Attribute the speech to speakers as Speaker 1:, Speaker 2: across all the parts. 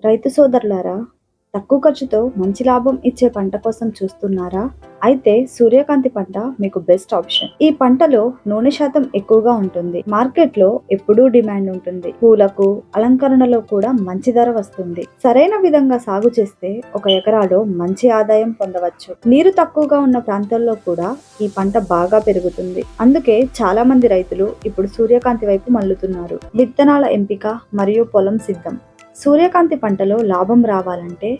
Speaker 1: రైతు సోదరులారా, తక్కువ ఖర్చుతో మంచి లాభం ఇచ్చే పంట కోసం చూస్తున్నారా? అయితే సూర్యకాంతి పంట మీకు బెస్ట్ ఆప్షన్. ఈ పంటలో నూనె శాతం ఎక్కువగా ఉంటుంది. మార్కెట్లో ఎప్పుడూ డిమాండ్ ఉంటుంది. పూలకు, అలంకరణలో కూడా మంచి ధర వస్తుంది. సరైన విధంగా సాగు చేస్తే ఒక ఎకరాలో మంచి ఆదాయం పొందవచ్చు. నీరు తక్కువగా ఉన్న ప్రాంతాల్లో కూడా ఈ పంట బాగా పెరుగుతుంది. అందుకే చాలా మంది రైతులు ఇప్పుడు సూర్యకాంతి వైపు మళ్లుతున్నారు. విత్తనాల ఎంపిక మరియు పొలం సిద్ధం. సూర్యకాంతి పంటలో లాభం రావాలంటే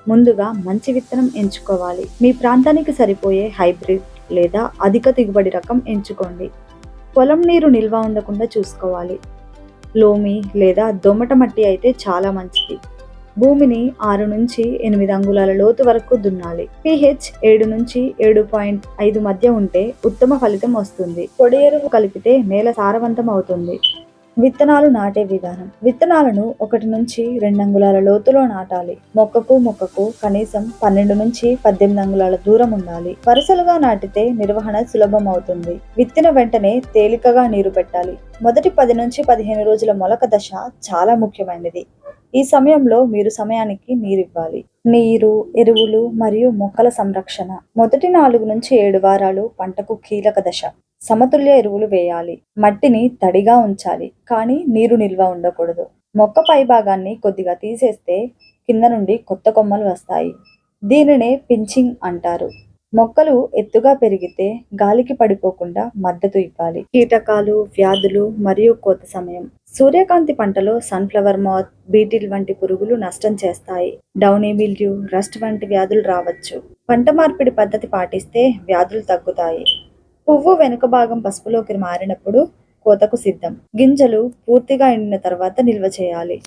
Speaker 1: ముందుగా మంచి విత్తనం ఎంచుకోవాలి. మీ ప్రాంతానికి సరిపోయే హైబ్రిడ్ లేదా అధిక దిగుబడి రకం ఎంచుకోండి. పొలం నీరు నిల్వ ఉండకుండా చూసుకోవాలి. లోమి లేదా దోమట మట్టి అయితే చాలా మంచిది. భూమిని 6 నుంచి 8 అంగుళాల లోతు వరకు దున్నాలి. pH 7 నుంచి 7.5 మధ్య ఉంటే ఉత్తమ ఫలితం వస్తుంది. పొడి ఎరువు కలిపితే నేల సారవంతం అవుతుంది. విత్తనాలు నాటే విధానం. విత్తనాలను 1 నుంచి 2 అంగుళాల లోతులో నాటాలి. మొక్కకు కనీసం 12 నుంచి 18 అంగుళాల దూరం ఉండాలి. వరుసలుగా నాటితే నిర్వహణ సులభం అవుతుంది. విత్తిన వెంటనే తేలికగా నీరు పెట్టాలి. మొదటి 10 నుంచి 15 రోజుల మొలక దశ చాలా ముఖ్యమైనది. ఈ సమయంలో మీరు సమయానికి నీరివ్వాలి. నీరు, ఎరువులు మరియు మొక్కల సంరక్షణ. మొదటి 4 నుంచి 7 వారాలు పంటకు కీలక దశ. సమతుల్య ఎరువులు వేయాలి. మట్టిని తడిగా ఉంచాలి, కానీ నీరు నిల్వ ఉండకూడదు. మొక్క పై భాగాన్ని కొద్దిగా తీసేస్తే కింద నుండి కొత్త కొమ్మలు వస్తాయి. దీనినే పించింగ్ అంటారు. మొక్కలు ఎత్తుగా పెరిగితే గాలికి పడిపోకుండా మద్దతు ఇవ్వాలి. కీటకాలు, వ్యాధులు మరియు కోత సమయం. సూర్యకాంతి పంటలో సన్ఫ్లవర్ మాత్, బీటిల్ వంటి పురుగులు నష్టం చేస్తాయి. డౌనీ మిల్డ్యూ, రస్ట్ వంటి వ్యాధులు రావచ్చు. పంట మార్పిడి పద్ధతి పాటిస్తే వ్యాధులు తగ్గుతాయి. పువ్వు వెనుక భాగం పసుపులోకి మారినప్పుడు కోతకు సిద్ధం. గింజలు పూర్తిగా ఎండిన తర్వాత నిల్వ చేయాలి.